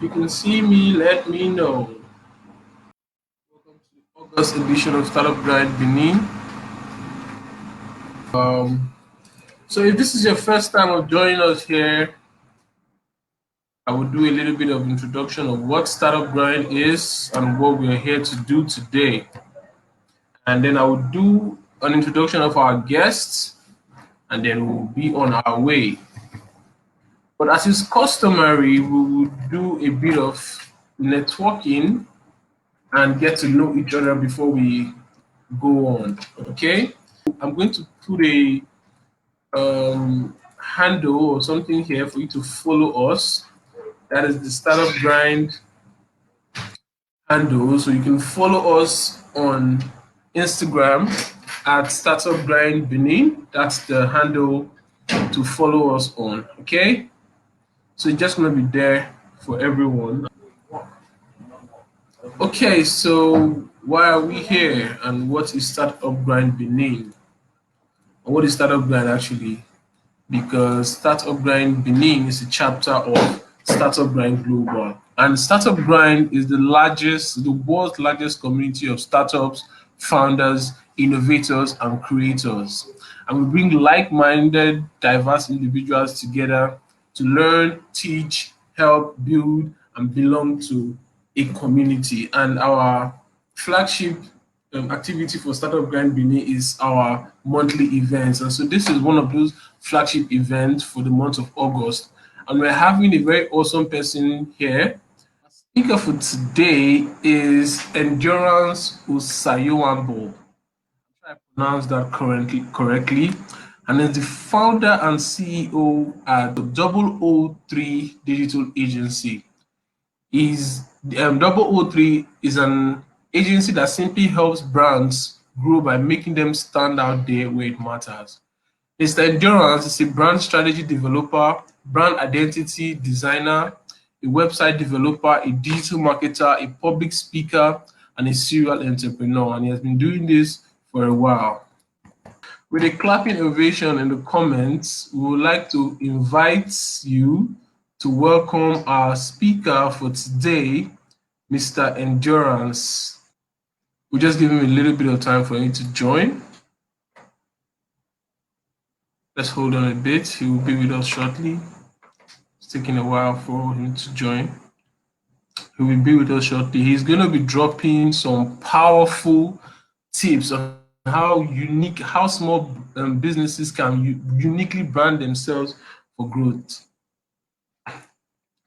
you can see me, let me know. Welcome to the August edition of Startup Grind Benin. So if this is your first time of joining us here, I will do a little bit of introduction of what Startup Grind is and what we are here to do today. And then I will do an introduction of our guests, and then we'll be on our way. But as is customary, we will do a bit of networking and get to know each other before we go on. Okay, I'm going to put a handle or something here for you to follow us. That is the Startup Grind handle. So you can follow us on Instagram at Startup Grind Benin. That's the handle to follow us on. Okay, so it's just going to be there for everyone. Okay, so why are we here and what is Startup Grind Benin? And what is Startup Grind actually? Because Startup Grind Benin is a chapter of Startup Grind Global. And Startup Grind is the world's largest community of startups, founders, innovators, and creators. And we bring like-minded, diverse individuals together to learn, teach, help, build, and belong to a community. And our flagship activity for Startup Grind Benin is our monthly events. And so this is one of those flagship events for the month of August. And we're having a very awesome person here. Speaker for today is Endurance Osayomwanbor. I pronounced that correctly. And is the founder and CEO at the oo3 digital agency. Oo3 is an agency that simply helps brands grow by making them stand out there where it matters. Mr. Endurance is a brand strategy developer, brand identity designer, a website developer, a digital marketer, a public speaker, and a serial entrepreneur. And he has been doing this for a while. With a clapping ovation in the comments, we would like to invite you to welcome our speaker for today, Mr. Endurance. We'll just give him a little bit of time for him to join. Let's hold on a bit. He will be with us shortly. It's taking a while for him to join. He will be with us shortly. He's going to be dropping some powerful tips on how small businesses can uniquely brand themselves for growth.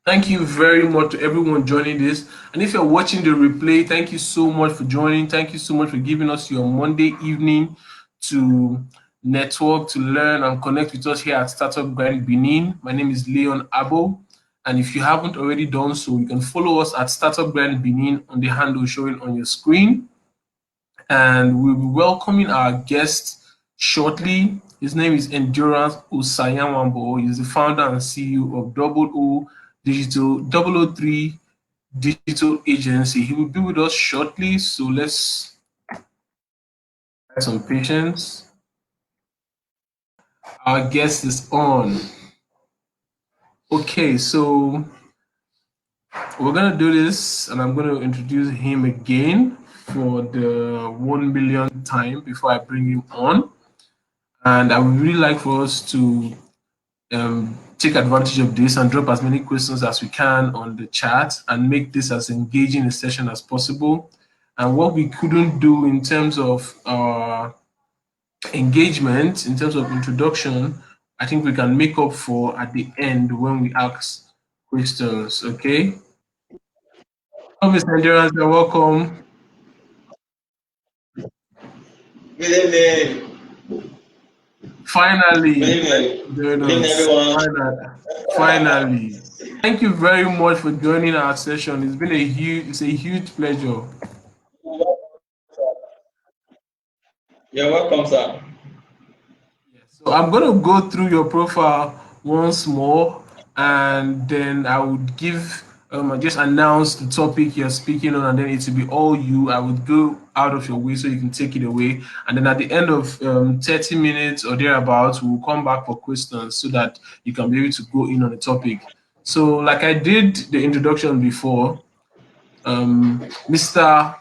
Thank you very much to everyone joining this. And if you're watching the replay, thank you so much for joining. Thank you so much for giving us your Monday evening to network, to learn and connect with us here at Startup Grind Benin. My name is Leon Abo. And if you haven't already done so, you can follow us at Startup Grind Benin on the handle showing on your screen. And we'll be welcoming our guest shortly. His name is Endurance Osayomwanbor. He's the founder and CEO of oo3 digital agency. He will be with us shortly, so let's have some patience. Our guest is on. Okay, so we're gonna do this, and I'm gonna introduce him again for the 1 millionth time before I bring him on. And I would really like for us to take advantage of this and drop as many questions as we can on the chat and make this as engaging a session as possible. And what we couldn't do in terms of engagement, in terms of introduction, I think we can make up for at the end when we ask questions, okay? Hello, Mr. Endurance, you're welcome. Good evening. Finally, Good evening, everyone. Finally. Thank you very much for joining our session. It's a huge pleasure. You're welcome, sir. So I'm going to go through your profile once more, and then I would I just announce the topic you're speaking on, and then it will be all you. I would go out of your way so you can take it away. And then at the end of 30 minutes or thereabouts, we'll come back for questions so that you can be able to go in on the topic. So, like I did the introduction before, Mr.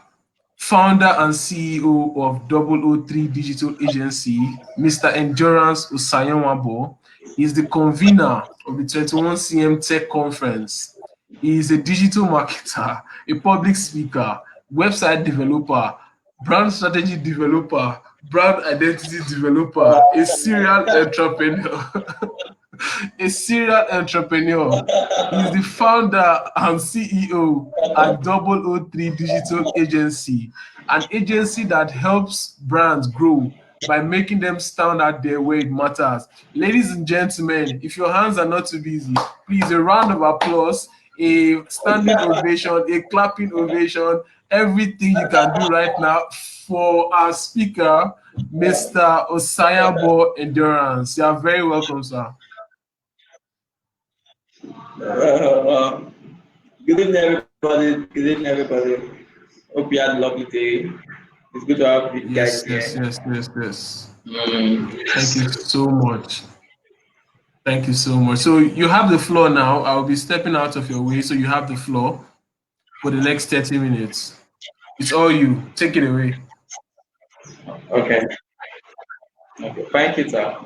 Founder and CEO of Double O 3 Digital Agency, Mr. Endurance Osayomwanbor, is the convener of the 21 CM Tech Conference. He is a digital marketer, a public speaker, website developer, brand strategy developer, brand identity developer, a serial entrepreneur. A serial entrepreneur. He's the founder and CEO at Double O 3 Digital Agency, an agency that helps brands grow by making them stand out there where it matters. Ladies and gentlemen, if your hands are not too busy, please a round of applause, a standing ovation, a clapping ovation, everything you can do right now for our speaker, Mr. Osayomwanbor Endurance. You are very welcome, sir. Uh, Good evening, everybody. Good evening, everybody. Hope you had a lovely day. It's good to have you guys Yes, here. yes, yes, yes, yes. Mm. Thank you so much. Thank you so much. So you have the floor now. I'll be stepping out of your way. So you have the floor for the next 30 minutes. It's all you. Take it away. Okay. Okay. Thank you, sir.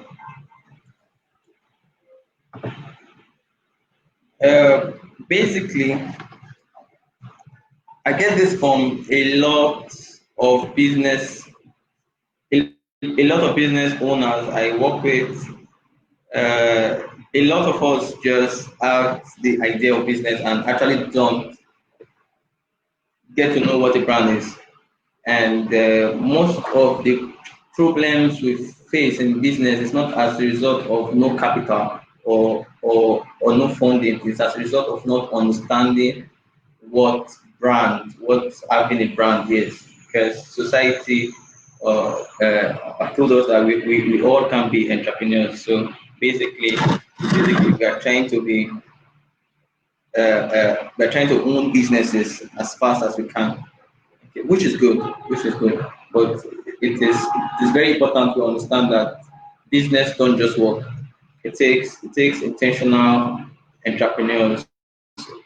Uh, Basically, I get this from a lot of a lot of business owners I work with. A lot of us just have the idea of business and actually don't get to know what a brand is. And most of the problems we face in business is not as a result of no capital or no funding. It's as a result of not understanding what having a brand is. Because society told us that we all can be entrepreneurs. So basically, we're trying to own businesses as fast as we can, okay, which is good. But it is very important to understand that business don't just work. It takes intentional entrepreneurs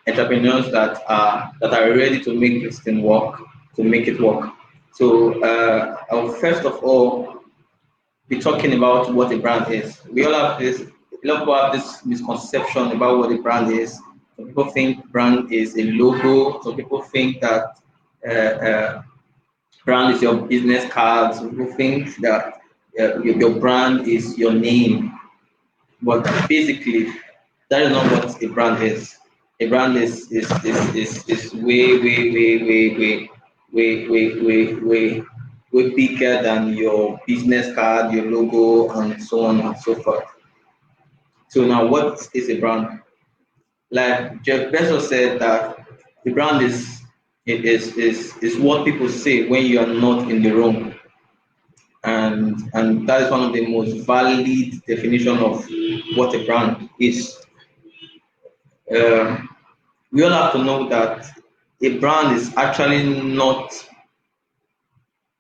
that are ready to make this thing work, to make it work. So I'll first of all be talking about what a brand is. We all have this, a lot of people have this misconception about what a brand is. Some people think brand is a logo. Some people think that brand is your business card. Some people think that your brand is your name. But basically, that is not what a brand is. A brand is way bigger than your business card, your logo, and so on and so forth. So now, what is a brand? Like Jeff Bezos said that the brand is what people say when you are not in the room, and that is one of the most valid definition of what a brand is. Um, we all have to know that a brand is actually not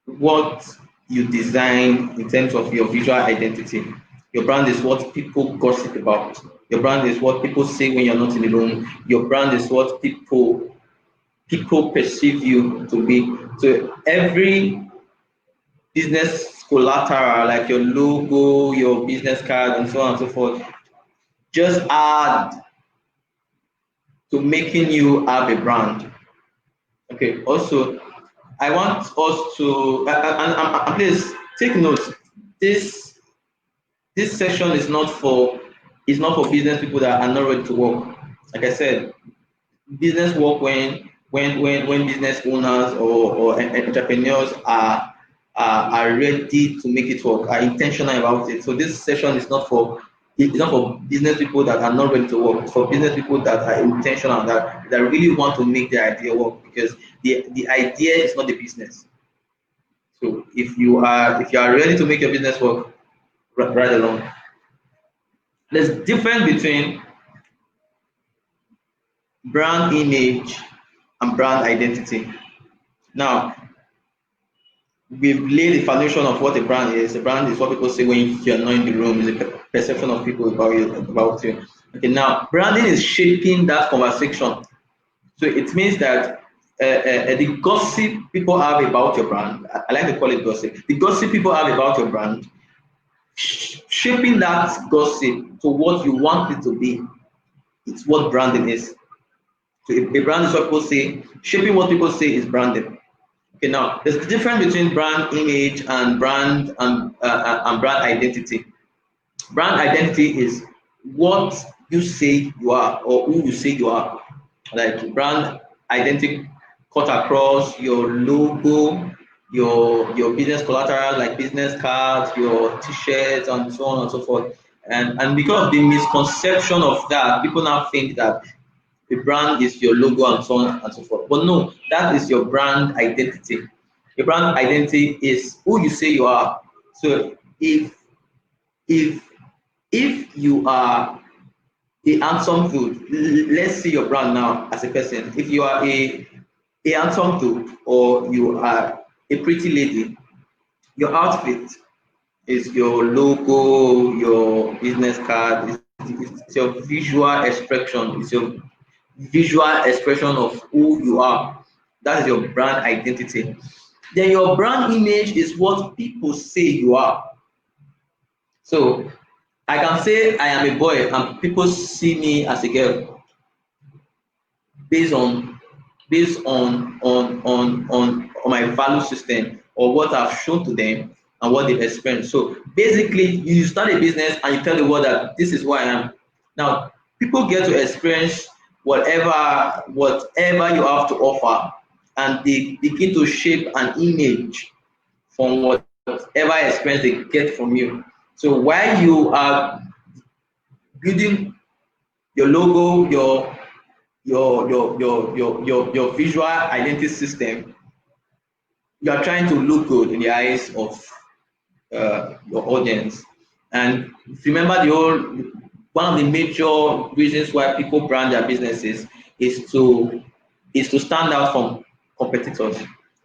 what you design in terms of your visual identity. Your brand is what people gossip about. Your brand is what people say when you're not in the room. Your brand is what people perceive you to be. So every business collateral, like your logo, your business card, and so on and so forth, just add to making you have a brand. Okay. Also, I want us to and please take note. This this session is not for business people that are not ready to work. Like I said, business work when business owners or entrepreneurs are ready to make it work, are intentional about it. So this session is not for business people that are not ready to work. It's for business people that are intentional, that really want to make their idea work, because the idea is not the business. So if you are ready to make your business work, right along. There's difference between brand image and brand identity. Now, we've laid the foundation of what a brand is. A brand is what people say when you're not in the room. It's a perception of people about you. Okay, now branding is shaping that conversation. So it means that the gossip people have about your brand, I like to call it gossip. The gossip people have about your brand, shaping that gossip to what you want it to be. It's what branding is. So a brand is what people say. Shaping what people say is branding. Okay, now there's a difference between brand image and brand identity. Brand identity is what you say you are or who you say you are. Like brand identity cut across your logo, your business collateral like business cards, your t-shirts, and so on and so forth. And because of the misconception of that, people now think that the brand is your logo and so on and so forth. But no, that is your brand identity. Your brand identity is who you say you are. So if if you are a handsome dude, let's see your brand now as a person. If you are a handsome dude or you are a pretty lady, your outfit is your logo, your business card, it's your visual expression, it's your visual expression of who you are. That is your brand identity. Then your brand image is what people say you are. So I can say I am a boy and people see me as a girl based on on my value system or what I've shown to them and what they've experienced. So basically, you start a business and you tell the world that this is who I am. Now, people get to experience whatever you have to offer, and they begin to shape an image from whatever experience they get from you. So while you are building your logo, your visual identity system, you are trying to look good in the eyes of your audience. And remember, the whole one of the major reasons why people brand their businesses is to stand out from competitors.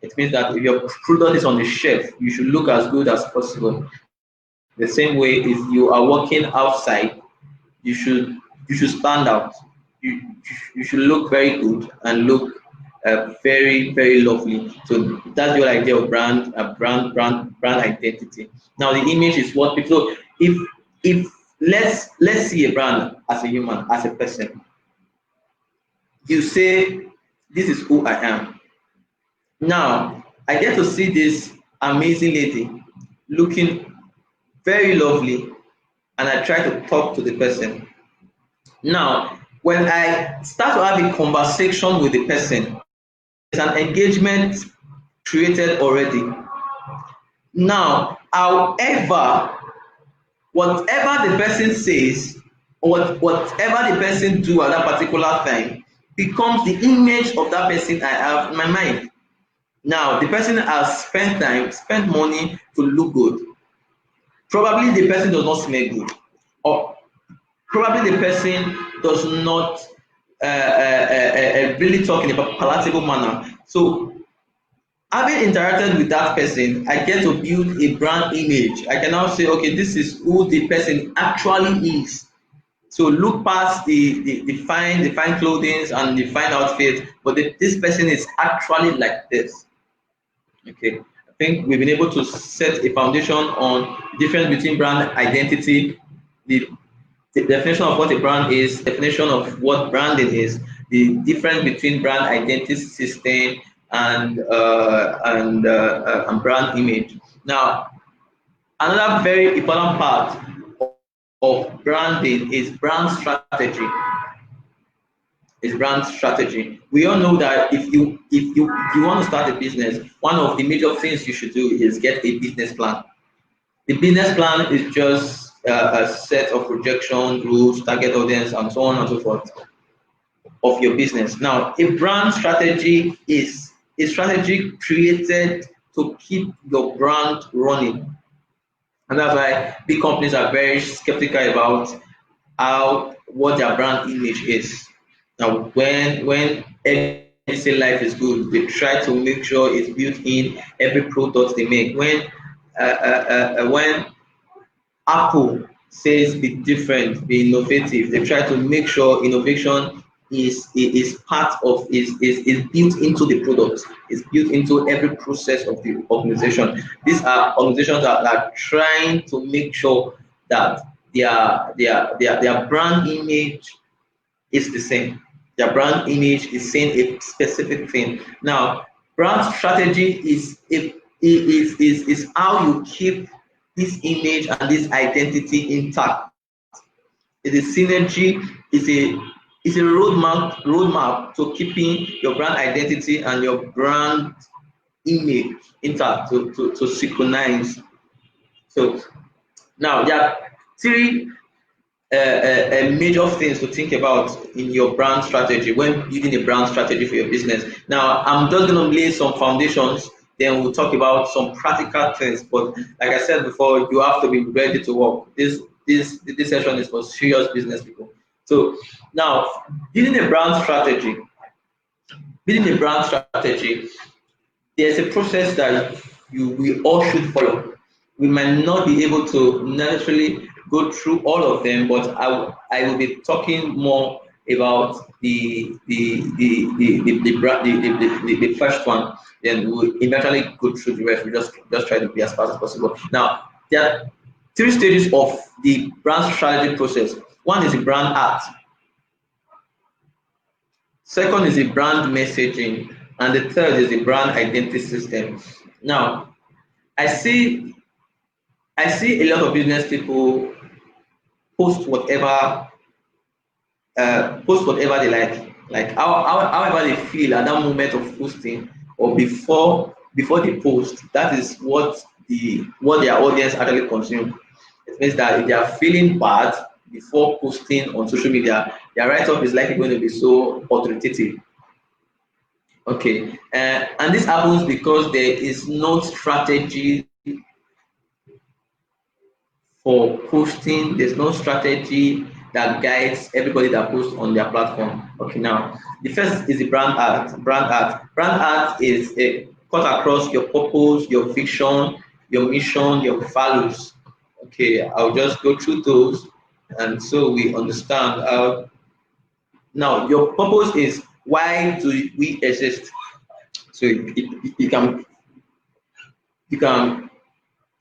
It means that if your product is on the shelf, you should look as good as possible. The same way, if you are working outside, you should stand out. You should look very good and look very lovely. So that's your idea of brand identity. Now the image is what people. So if let's see a brand as a human, as a person. You say this is who I am. Now I get to see this amazing lady looking very lovely, and I try to talk to the person. Now, when I start to have a conversation with the person, there's an engagement created already. Now, however, whatever the person says, or whatever the person do at that particular time becomes the image of that person I have in my mind. Now, the person has spent time, spent money to look good. Probably the person does not smell good, or probably the person does not really talk in a palatable manner. So having interacted with that person, I get to build a brand image. I can now say, okay, this is who the person actually is. So look past the fine clothing and the fine outfit, but this person is actually like this. Okay, I think we've been able to set a foundation on the difference between brand identity, the definition of what a brand is, definition of what branding is, the difference between brand identity system and brand image. Now, another very important part of branding is brand strategy. Is brand strategy. We all know that if you want to start a business, one of the major things you should do is get a business plan. The business plan is just a set of projection, rules, target audience, and so on and so forth of your business. Now, a brand strategy is a strategy created to keep your brand running. And that's why big companies are very skeptical about what their brand image is. Now, when every say life is good, they try to make sure it's built in every product they make. When Apple says be different, be innovative. They try to make sure innovation is part of is built into the product, is built into every process of the organization. These are organizations that are trying to make sure that their brand image is the same. Their brand image is saying a specific thing. Now, brand strategy is how you keep this image and this identity intact. It is synergy, it's a roadmap to keeping your brand identity and your brand image intact to synchronize. So now there are three major things to think about in your brand strategy when building a brand strategy for your business. Now, I'm just going to lay some foundations, then we'll talk about some practical things. But like I said before, you have to be ready to work. This session is for serious business people. So now, building a brand strategy. Building a brand strategy, there's a process that we all should follow. We might not be able to necessarily go through all of them, but I will be talking more about the first one. Then we'll eventually go through the rest. We just try to be as fast as possible. Now, there are three stages of the brand strategy process. One is the brand art. Second is the brand messaging, and the third is the brand identity system. Now, I see a lot of business people post whatever they like however they feel at that moment of posting or before they post. That is what their audience actually consume. It means that if they are feeling bad before posting on social media, their write-up is likely going to be so authoritative. Okay, and this happens because there is no strategy for posting. There's no strategy that guides everybody that posts on their platform. Okay, now the first is the brand art. Brand art is a cut across your purpose, your vision, your mission, your values. Okay, I'll just go through those, and so we understand how. Now, your purpose is why do we exist? So you can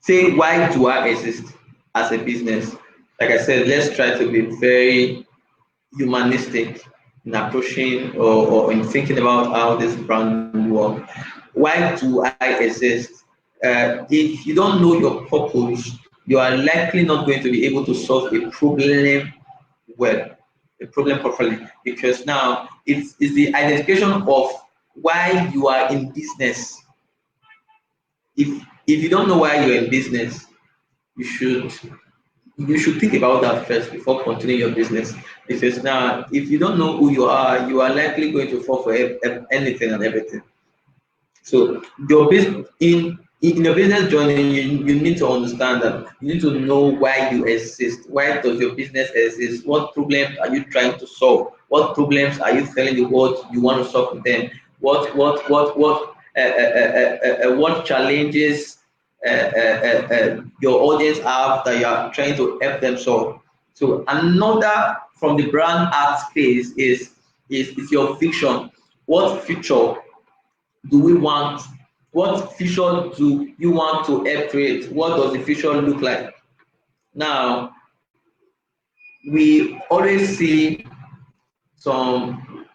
say, why do I exist as a business? Like I said, let's try to be very humanistic in approaching or in thinking about how this brand works. Why do I exist? If you don't know your purpose, you are likely not going to be able to solve a problem well, a problem properly, because now it's the identification of why you are in business. If you don't know why you're in business, you should think about that first before continuing your business. Because now, if you don't know who you are likely going to fall for anything and everything. So your business in your business journey, you need to understand that you need to know why you exist. Why does your business exist? What problems are you trying to solve? What problems are you telling the world you want to solve for them? What challenges your audience have that you are trying to help them solve? So another from the brand art space is your vision. What future do we want? What future do you want to help create? What does the future look like? Now, we always see some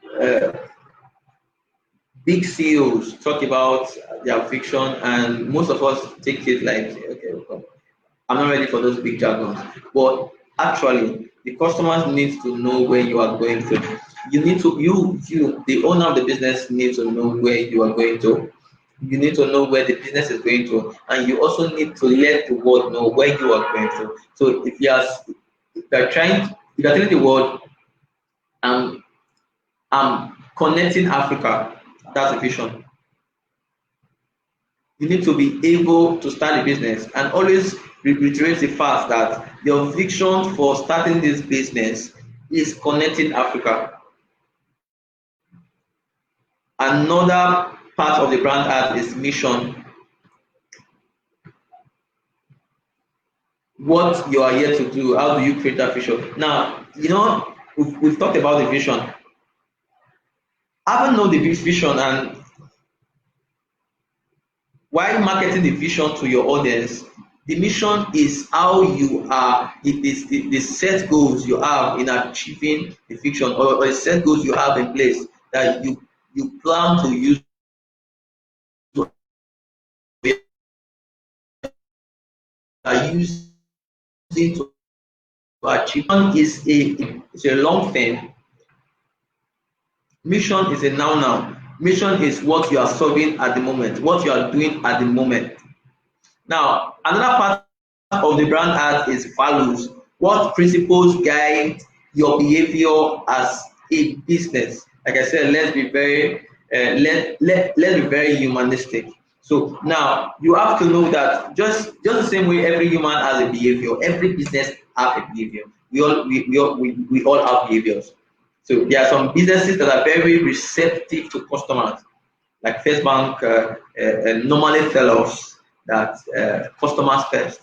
big CEOs talk about their fiction, and most of us take it like, okay, I'm not ready for those big jargons. But actually, the customers need to know where you are going to. You need to, the owner of the business needs to know where you are going to. You need to know where the business is going to, and you also need to let the world know where you are going to. So if you are if you are telling the world, I'm connecting Africa, that's a vision. You need to be able to start a business and always reiterate the fact that your vision for starting this business is connecting Africa. Another part of the brand art is mission. what you are here to do. How do you create that vision? Now, we've talked about the vision. Having know the vision, and while marketing the vision to your audience, the mission is how you are, it is the set goals you have in achieving the vision, or the set goals you have in place that you plan to use are using to achieve. Is a long term. Mission is a now. Mission is what you are solving at the moment, what you are doing at the moment. Now, another part of the brand art is values. What principles guide your behavior as a business? Like I said, let's be very let's be very humanistic. So now you have to know that just the same way every human has a behavior, every business have a behavior. We all have behaviors. So there are some businesses that are very receptive to customers, like First Bank normally tell us that customers first.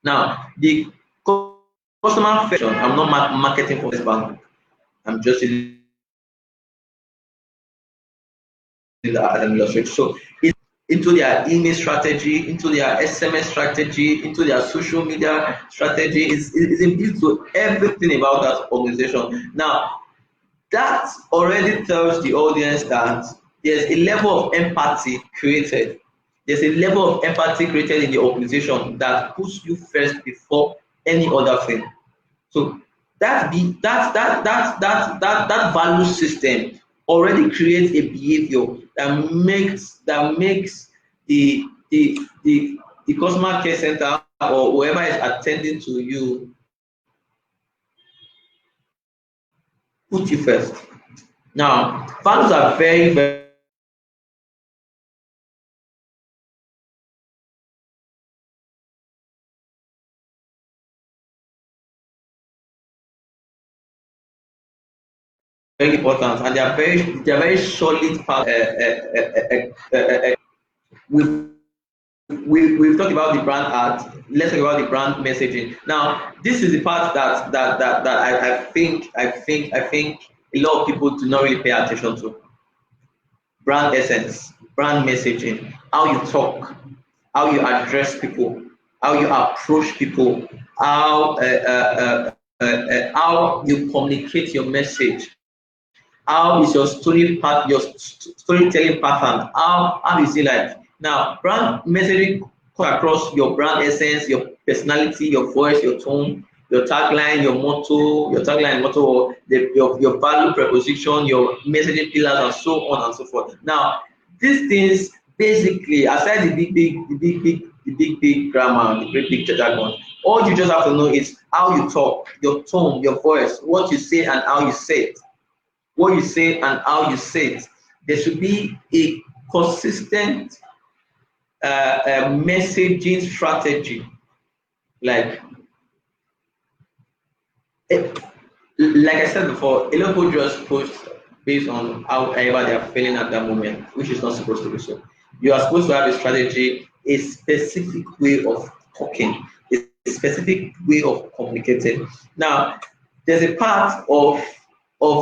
Now, the customer first, I'm not marketing for First Bank. I'm just using that as an illustration. So it's into their email strategy, into their SMS strategy, into their social media strategy. It's inbuilt to everything about that organization. Now, that already tells the audience that there's a level of empathy created. There's a level of empathy created in the organization that puts you first before any other thing. So that value system already creates a behavior that makes the customer care center or whoever is attending to you put you first. Now, values are very, very important, and they are very solid part. We've we've talked about the brand art. Let's talk about the brand messaging. Now, this is the part that I think a lot of people do not really pay attention to. Brand essence, brand messaging, how you talk, how you address people, how you approach people, how you communicate your message, how is your storytelling pattern, how is it like. Now, brand messaging cut across your brand essence, your personality, your voice, your tone, your tagline, your motto, your value proposition, your messaging pillars, and so on and so forth. Now, these things basically, aside the big grammar, the big jargon, all you just have to know is how you talk, your tone, your voice, what you say and how you say it. What you say and how you say it. There should be a consistent messaging strategy. Like, like I said before, a lot of people just post based on however they are feeling at that moment, which is not supposed to be so. You are supposed to have a strategy, a specific way of talking, a specific way of communicating. Now, there's a part of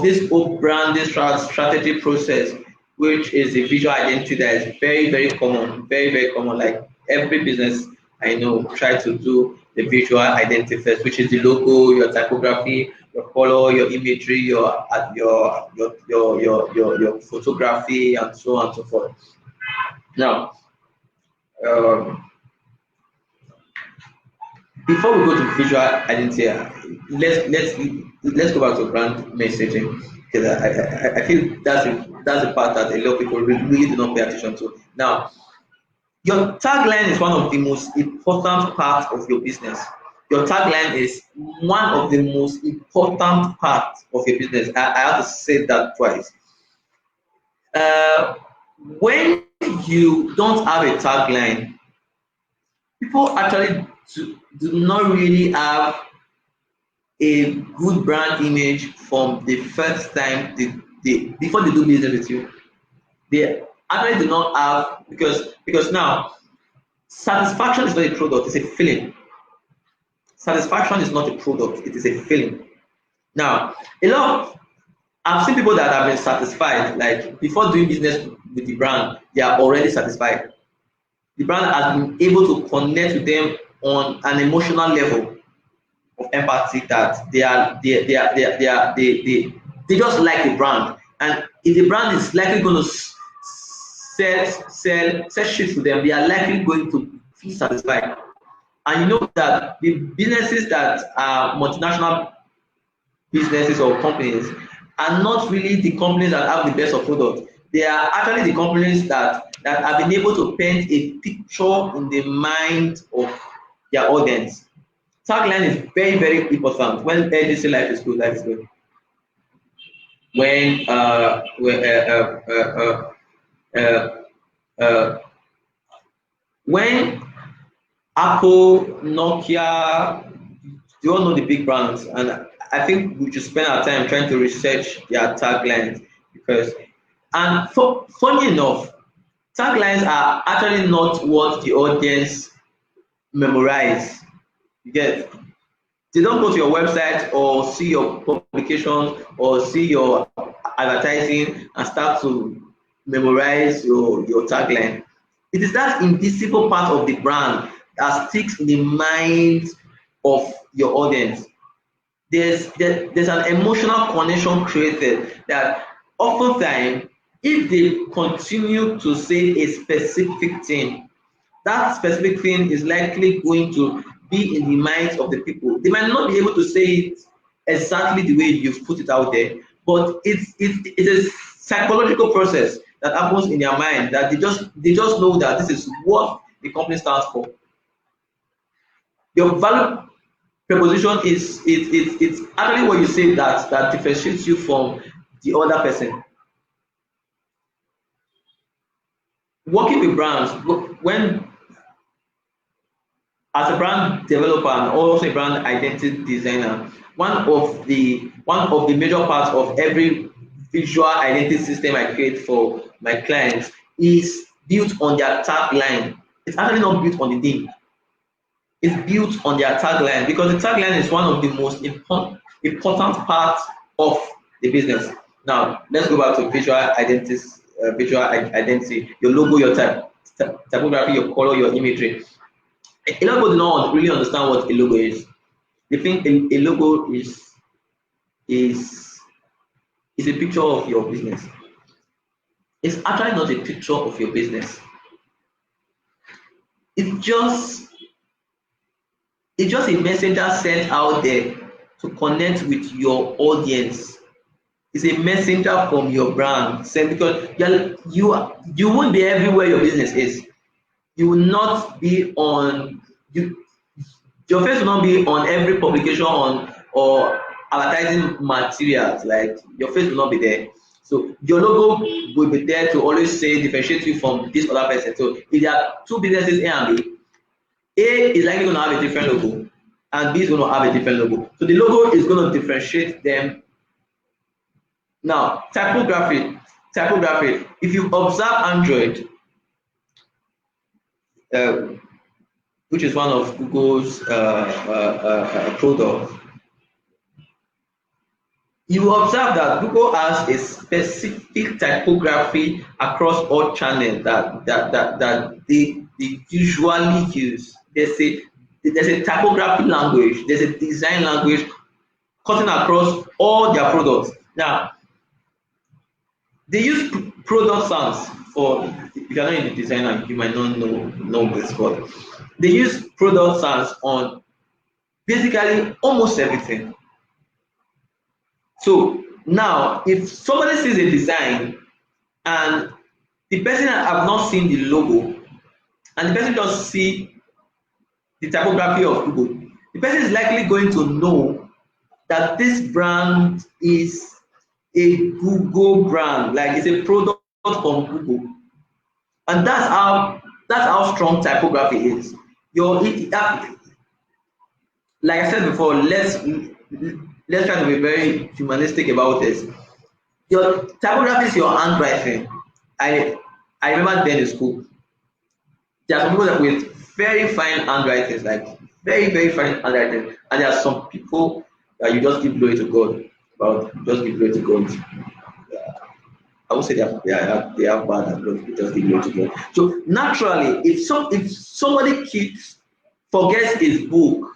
this whole branding strategy process, which is a visual identity that is very, very common, very, very common. Like every business I know try to do the visual identity first, which is the logo, your typography, your color, your imagery, your photography, and so on and so forth. Now, um, before we go to visual identity, let's go back to brand messaging, because I feel that's the part that a lot of people really do not pay attention to. Now, your tagline is one of the most important parts of your business. Your tagline is one of the most important parts of your business. I have to say that twice. Uh, when you don't have a tagline, people actually do not really have a good brand image from the first time before they do business with you. They actually do not have, because now satisfaction is not a product, it's a feeling. Satisfaction is not a product, it is a feeling. Now, a lot of, I've seen people that have been satisfied, like before doing business with the brand, they are already satisfied. The brand has been able to connect with them on an emotional level of empathy that they just like the brand. And if the brand is likely going to sell shit to them, they are likely going to feel satisfied. And you know that the businesses that are multinational businesses or companies are not really the companies that have the best of products. They are actually the companies that have been able to paint a picture in the mind of their audience. Tagline is very, very important. When they say life is good, life is good. When when Apple, Nokia, you all know the big brands, and I think we should spend our time trying to research their taglines, because, and funny enough, taglines are actually not what the audience memorize. You get, they don't go to your website or see your publications or see your advertising and start to memorize your tagline. It is that invisible part of the brand that sticks in the mind of your audience. There's an emotional connection created that oftentimes, if they continue to say a specific thing, that specific thing is likely going to be in the minds of the people. They might not be able to say it exactly the way you've put it out there, but it's a psychological process that happens in their mind, that they just know that this is what the company stands for. Your value proposition is it's actually what you say that differentiates you from the other person. Working with brands, when as a brand developer and also a brand identity designer, one of the major parts of every visual identity system I create for my clients is built on their tagline. It's actually not built on the theme. It's built on their tagline, because the tagline is one of the most important parts of the business. Now, let's go back to visual identity. Your logo, your typography, your color, your imagery. A lot of people do not really understand what a logo is. They think a logo is a picture of your business. It's actually not a picture of your business. It's just a messenger sent out there to connect with your audience. It's a messenger from your brand sent, because you won't be everywhere your business is. You will not be on your face will not be on every publication or advertising materials. Like, your face will not be there. So your logo will be there to always say differentiate you from this other person. So if there are two businesses, A and B, A is likely going to have a different logo and B is going to have a different logo. So the logo is going to differentiate them. Now, typography. If you observe Android, which is one of Google's products, you observe that Google has a specific typography across all channels that they usually use. There's a typography language, there's a design language cutting across all their products. Now, they use product sounds for, if you're not in the designer, you might not know this, but they use product sounds on basically almost everything. So now, if somebody sees a design and the person have not seen the logo, and the person just see the typography of Google, the person is likely going to know that this brand is a Google brand, like it's a product from Google. And that's how strong typography is. Like I said before, let's try to be very humanistic about this. Your typography is your handwriting. I I remember then in school, there are some people that with very fine handwritings, like very fine handwriting, and there are some people that you just give glory to God about, just give glory to God. I would say they have bad and good, just give glory to God. So naturally, if somebody keeps forgets his book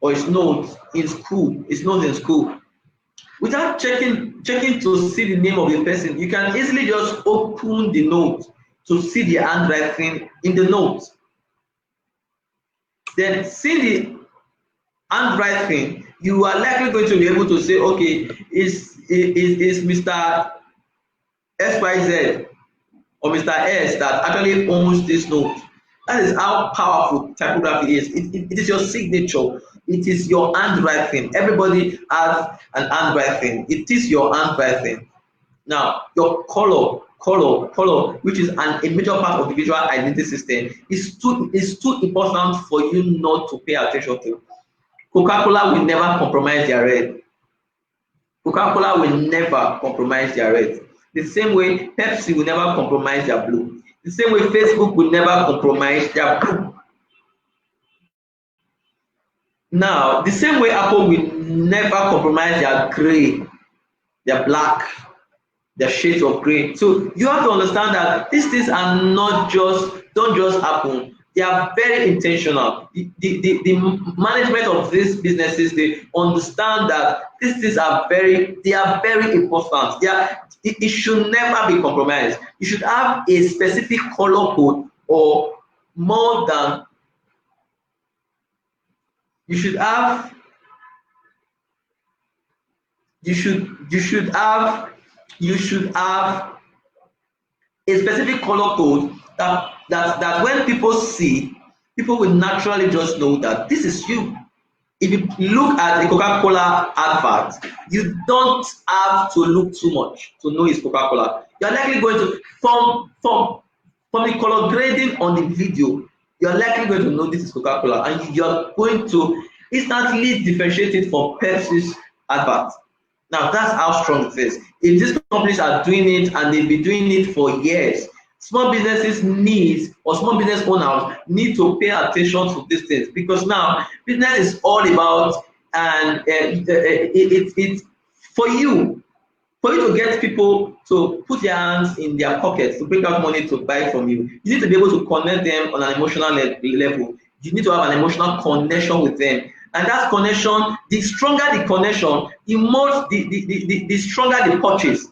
or his notes in school, without checking to see the name of the person, you can easily just open the note to see the handwriting in the note. Then see the handwriting, you are likely going to be able to say, okay, is Mr. XYZ or Mr. S that actually owns this note. That is how powerful typography is. It is your signature. It is your handwriting. Everybody has an handwriting. It is your handwriting. Now, your color, which is a major part of the visual identity system, is too important for you not to pay attention to. Coca-Cola will never compromise their red. Coca-Cola will never compromise their red. The same way Pepsi will never compromise their blue. The same way Facebook will never compromise their blue. Now, the same way Apple will never compromise their gray, their black, their shades of gray. So you have to understand that these things are don't just happen. They are very intentional. The management of these businesses, they understand that these things are very important. It should never be compromised. You should have a specific color code or more than you should have a specific color code that when people see, people will naturally just know that this is you. If you look at the Coca-Cola advert, you don't have to look too much to know it's Coca-Cola. You're likely going to, from the color grading on the video, you're likely going to know this is Coca-Cola, and you're going to instantly differentiate it from Pepsi's advert. Now, that's how strong it is. If these companies are doing it and they've been doing it for years, small business owners need to pay attention to these things, because now business is all about, and it's for you to get people to put their hands in their pockets to bring out money to buy from you. You need to be able to connect them on an emotional level. You need to have an emotional connection with them. And that connection, the stronger the connection, the stronger the purchase.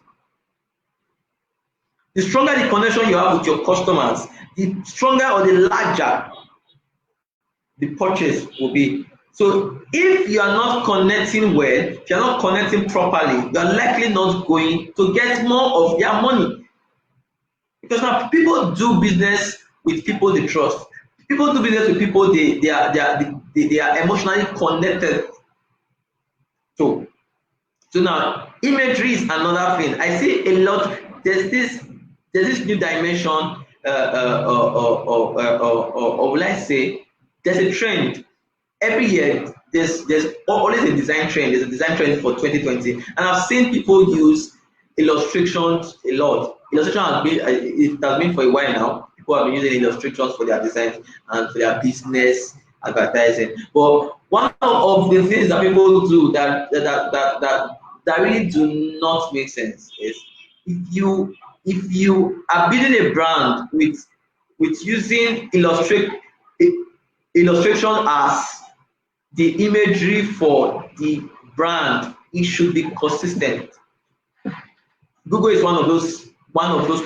The stronger the connection you have with your customers, the stronger or the larger the purchase will be. So if you are not connecting well, if you are not connecting properly, you are likely not going to get more of their money. Because now people do business with people they trust. People do business with people they are emotionally connected to. So now imagery is another thing. I see a lot. There's this new dimension, or will I say, there's a trend. Every year, there's always a design trend. There's a design trend for 2020, and I've seen people use illustrations a lot. Illustration has been for a while now. People have been using illustrations for their designs and for their business advertising. But one of the things that people do that really do not make sense is if you are building a brand with using illustration as the imagery for the brand, it should be consistent. Google is one of those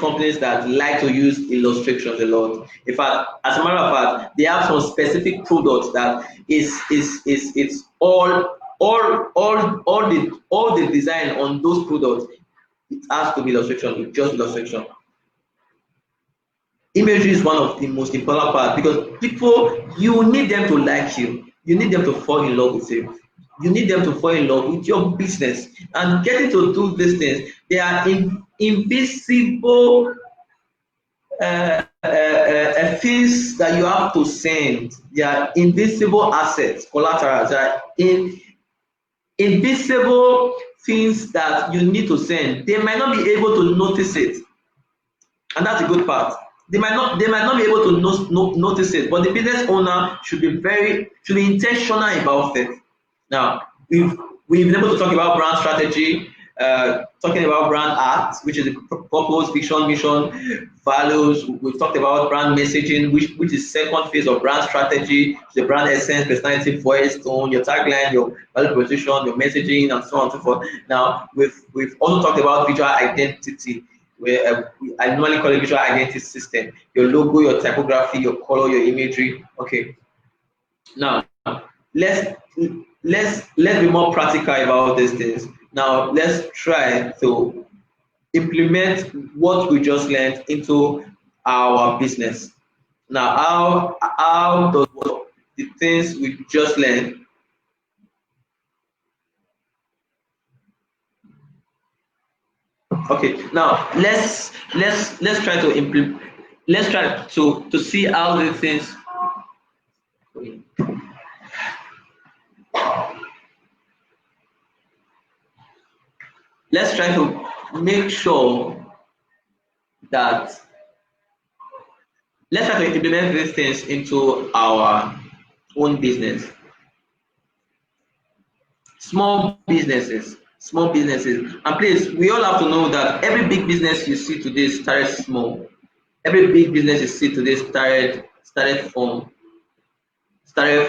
companies that like to use illustrations a lot. In fact, as a matter of fact, they have some specific products that it's all the design on those products. It has to be illustration, it's just illustration. Imagery is one of the most important parts, because people, you need them to like you. You need them to fall in love with you. You need them to fall in love with your business. And getting to do these things, they are invisible things that you have to send. They are invisible assets, collaterals. They are invisible things that you need to send. They might not be able to notice it. And that's a good part. they might not be able to notice it, but the business owner should be intentional about it. Now we've been able to talk about brand strategy, talking about brand art, which is the purpose, vision, mission, values. We've talked about brand messaging, which is second phase of brand strategy, the brand essence, personality, voice, tone, your tagline, your value proposition, your messaging, and so on and so forth. Now we've also talked about visual identity, where I normally call it visual identity system. Your logo, your typography, your color, your imagery. Okay. Now let's let's be more practical about these things. Now let's try to implement what we just learned into our business. Now how does the things we just learned. Okay, now let's try to implement. Let's try to see how the things. Let's try to make sure that let's try to implement these things into our own business. Small businesses, and please, we all have to know that every big business you see today started small. Every big business you see today started from started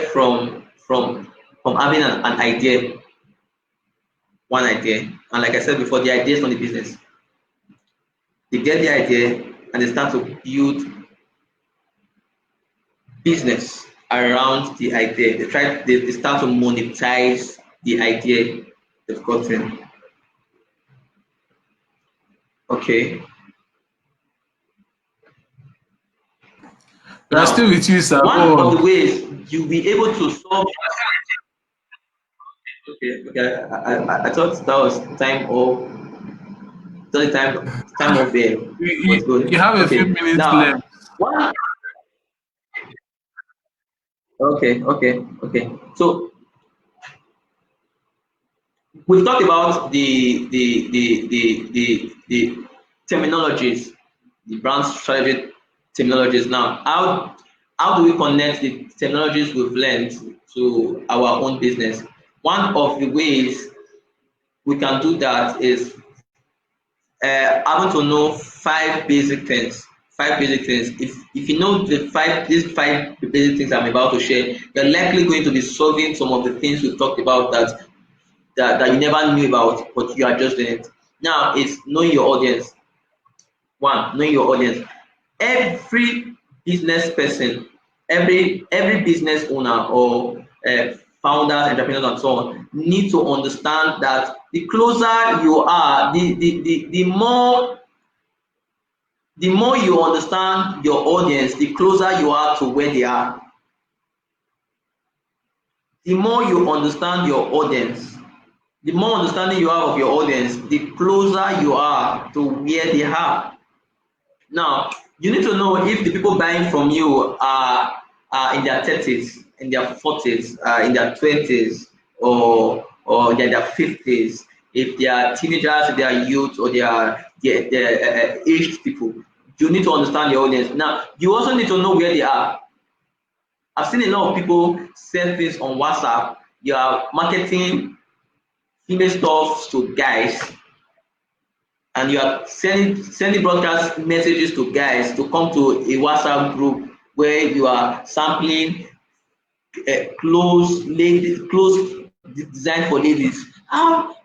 from having an idea, one idea, and like I said before, the idea is not the business. They get the idea and they start to build business around the idea. They start to monetize the idea they've gotten. Okay. We are still Now, with you, sir. one Go of the on. ways you'll be able to solve. Okay. I thought that was time of what's You good. have a few Okay. minutes Now, left. one. Okay. So we've talked about the terminologies, the brand strategy terminologies. Now, how do we connect the terminologies we've learned to our own business? One of the ways we can do that is having to know five basic things. Five basic things. If you know these five basic things I'm about to share, you're likely going to be solving some of the things we've talked about that you never knew about, but you are just doing it. Now it's knowing your audience. One, knowing your audience. Every business person, every business owner or founders, entrepreneurs, and so on need to understand that the closer you are, the more you understand your audience, the closer you are to where they are. The more you understand your audience, the more understanding you have of your audience, the closer you are to where they are. Now, you need to know if the people buying from you are in their 30s, in their 40s, in their 20s, or in their 50s, if they are teenagers, if they are youth, or they are aged people. You need to understand your audience. Now, you also need to know where they are. I've seen a lot of people sell things on WhatsApp. You are marketing female stuff to guys, and you are sending broadcast messages to guys to come to a WhatsApp group where you are sampling clothes designed for ladies. How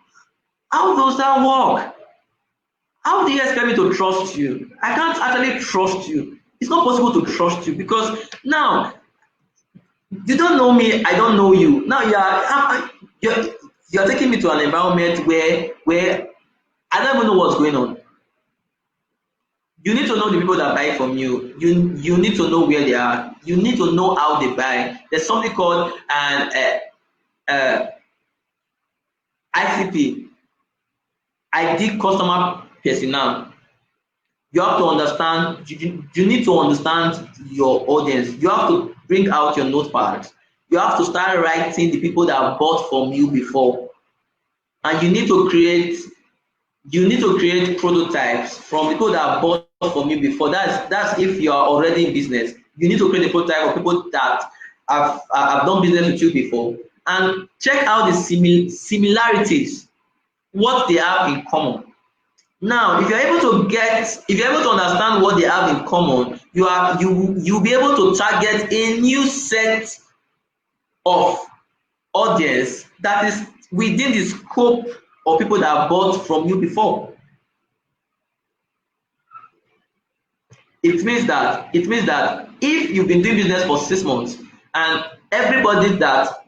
does that work? How do you expect me to trust you? I can't actually trust you. It's not possible to trust you because now you don't know me, I don't know you. Now you're taking me to an environment where I don't even know what's going on. You need to know the people that buy from you. You need to know where they are. You need to know how they buy. There's something called an ICP, ID customer personnel. You have to understand. You need to understand your audience. You have to bring out your notepad. You have to start writing the people that bought from you before, and you need to create You need to create prototypes from people that have bought from you before. That's if you are already in business. You need to create a prototype of people that have done business with you before, and check out the similarities, what they have in common. Now, if you're able to understand what they have in common, you'll be able to target a new set of audience that is within the scope of people that have bought from you before. It means that if you've been doing business for 6 months, and everybody that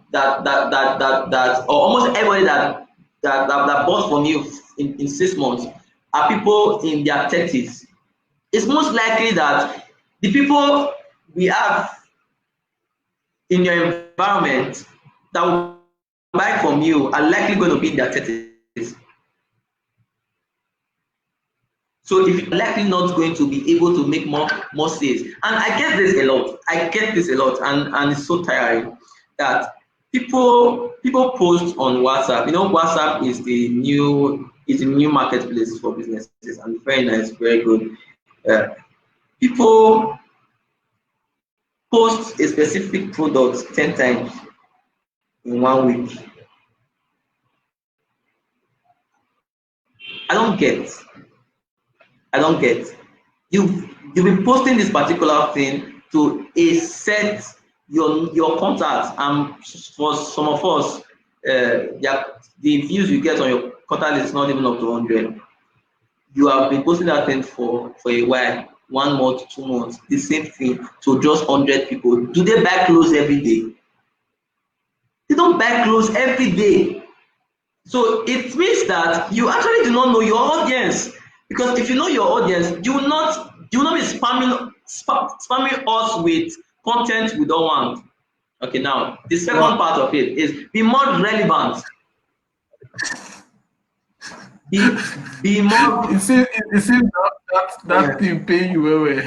or almost everybody that bought from you in 6 months are people in their 30s, it's most likely that the people we have in your environment that will buy from you are likely going to be in their 30s. So if you're likely not going to be able to make more sales, and I get this a lot, and it's so tiring that people post on WhatsApp. You know, WhatsApp is the new marketplace for businesses, and very nice, very good. People post a specific product 10 times in 1 week. I don't get. You've been posting this particular thing to a set your contacts, and for some of us, the views you get on your contact list is not even up to 100. You have been posting that thing for a while, 1 month, 2 months, the same thing to just 100 people. Do they buy clothes every day? They don't buy clothes every day. So it means that you actually do not know your audience, because if you know your audience, you will not be spamming us with content we don't want. Okay, now the second part of it is be more relevant. Be more. It seems that thing pay you well.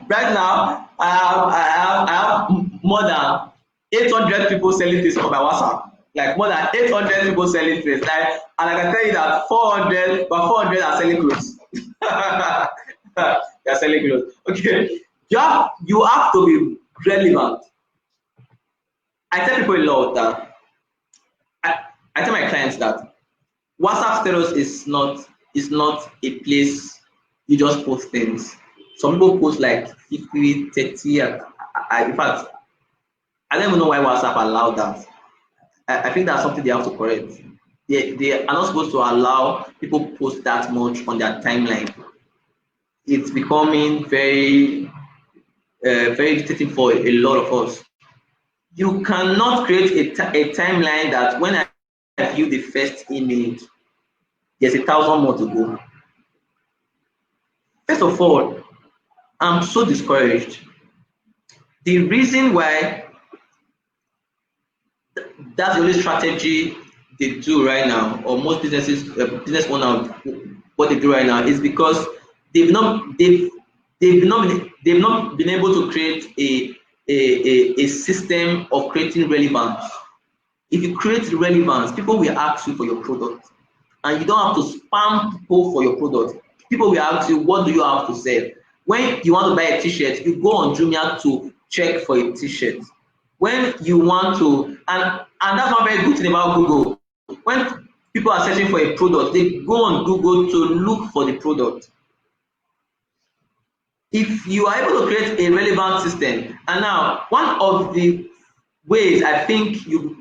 Right now, I have more than 800 people selling this on my WhatsApp. Like more than 800 people selling this. Like, and I can tell you that 400 are selling clothes. They are selling clothes. Okay, you have to be relevant. I tell people a lot that I tell my clients that WhatsApp status is not a place you just post things. Some people post like 50, 30. In fact, I don't even know why WhatsApp allowed that. I think that's something they have to correct. They are not supposed to allow people post that much on their timeline. It's becoming very irritating for a lot of us. You cannot create a timeline that when I view the first image, there's 1,000 more to go. First of all, I'm so discouraged. The reason why that's the only strategy they do right now, or most business owners, what they do right now is because they've not been able to create a system of creating relevance. If you create relevance, people will ask you for your product, and you don't have to spam people for your product. People will ask you, what do you have to sell? When you want to buy a t-shirt, you go on Jumia to check for a t-shirt. When you want to, and that's one very good thing about Google. When people are searching for a product, they go on Google to look for the product. If you are able to create a relevant system, and now one of the ways I think you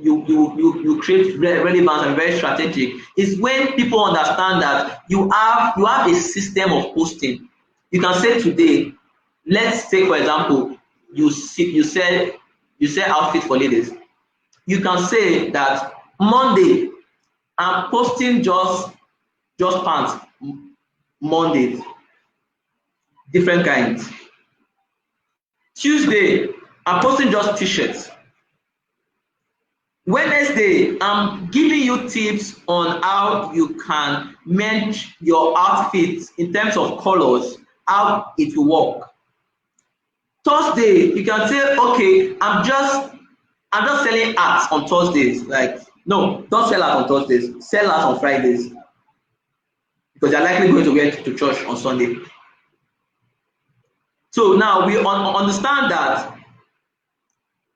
create relevance and very strategic is when people understand that you have a system of posting. You can say today, let's take for example, you sell outfit for ladies. You can say that Monday I'm posting just pants. Monday, different kinds. Tuesday I'm posting just t-shirts. Wednesday, I'm giving you tips on how you can match your outfits in terms of colors, how it will work. Thursday, you can say, okay, I'm just I'm just selling art on Thursdays. Like, no, don't sell art on Thursdays. Sell art on Fridays because you're likely going to wear it to church on Sunday. So now we understand that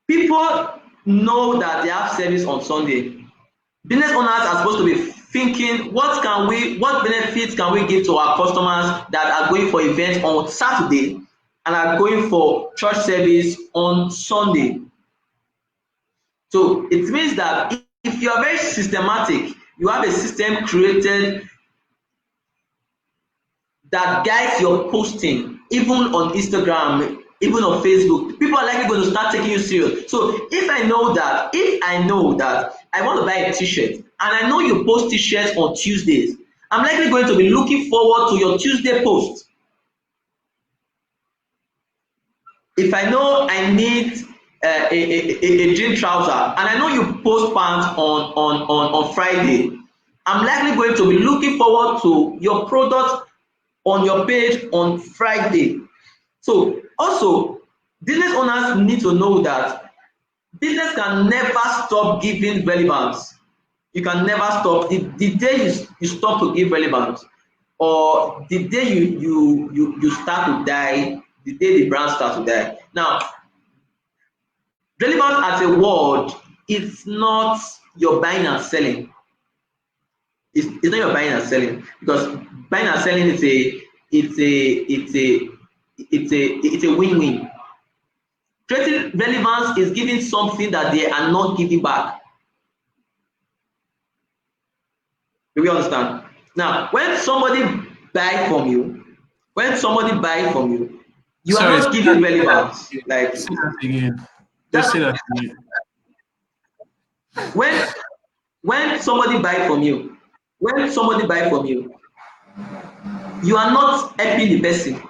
people know that they have service on Sunday. Business owners are supposed to be thinking, what benefits can we give to our customers that are going for events on Saturday and are going for church service on Sunday? So it means that if you are very systematic, you have a system created that guides your posting, even on Instagram, even on Facebook. People are likely going to start taking you serious. So if I know that I want to buy a t-shirt and I know you post t-shirts on Tuesdays, I'm likely going to be looking forward to your Tuesday post. If I know I need a jean trouser and I know you post pants on Friday, I'm likely going to be looking forward to your product on your page on Friday. So also, business owners need to know that business can never stop giving relevance. You can never stop. The day you stop to give relevance, or the day you start to die, the day the brand starts to die. Now, relevance as a word, it's not your buying and selling. It's not your buying and selling, because buying and selling is a win-win. Creating relevance is giving something that they are not giving back. Do we understand? Now, when somebody buy from you, you are Sorry, not giving relevance. Like say that again. Just that say that again. when somebody buy from you, you are not helping the person.